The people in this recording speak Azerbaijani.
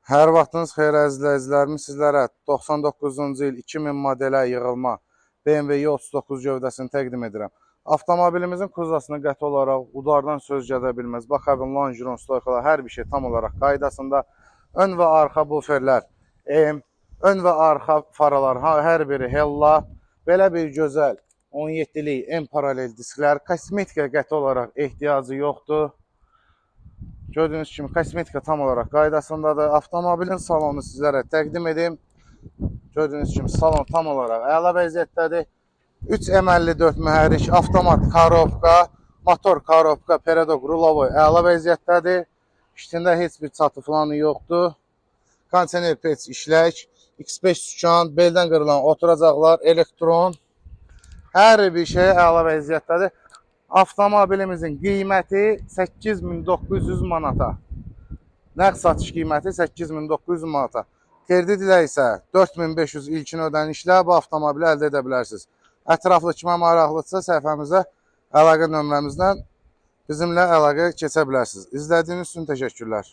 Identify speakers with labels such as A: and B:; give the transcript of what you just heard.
A: Hər vaxtınız xeyir əziz izləyicilərimiz, sizlərə 99-cu il 2000 modelə yığılma BMW Y39 gövdəsini təqdim edirəm. Avtomobilimizin kuzasını qəti olaraq udardan söz gədə bilməz. Baxın, longeron, stoykalar, hər bir şey tam olaraq qaydasında. Ön və arxa buferlər, ön və arxa faralar, hər biri Hella. Belə bir gözəl 17'lik M paralel disklər, kosmetika qəti olaraq ehtiyacı yoxdur. Gördüyünüz kimi kosmetika tam olaraq qaydasındadır. Avtomobilin salonu sizlərə təqdim edim. Gördüyünüz kimi salon tam olaraq əla vəziyyətdədir. 3 M54 mühərrik, avtomat korobka, motor korobka, peredok, rulovoy əla vəziyyətdədir. İçində heç bir çatı falan yoxdur. Kondisioner pech işlək, X5 sükan, beldən qırılan oturacaqlar, elektron. Hər bir şey əla vəziyyətdədir. Avtomobilimizin qiyməti 8900 manata. Nəqd satış qiyməti 8900 manata. Kredit ilə isə 4500 ilkin ödənişlə bu avtomobili əldə edə bilərsiniz. Ətraflı kimə maraqlıdırsa səhifəmizə əlaqə nömrəmizdən bizimlə əlaqə keçə bilərsiniz. İzlədiyiniz üçün təşəkkürlər.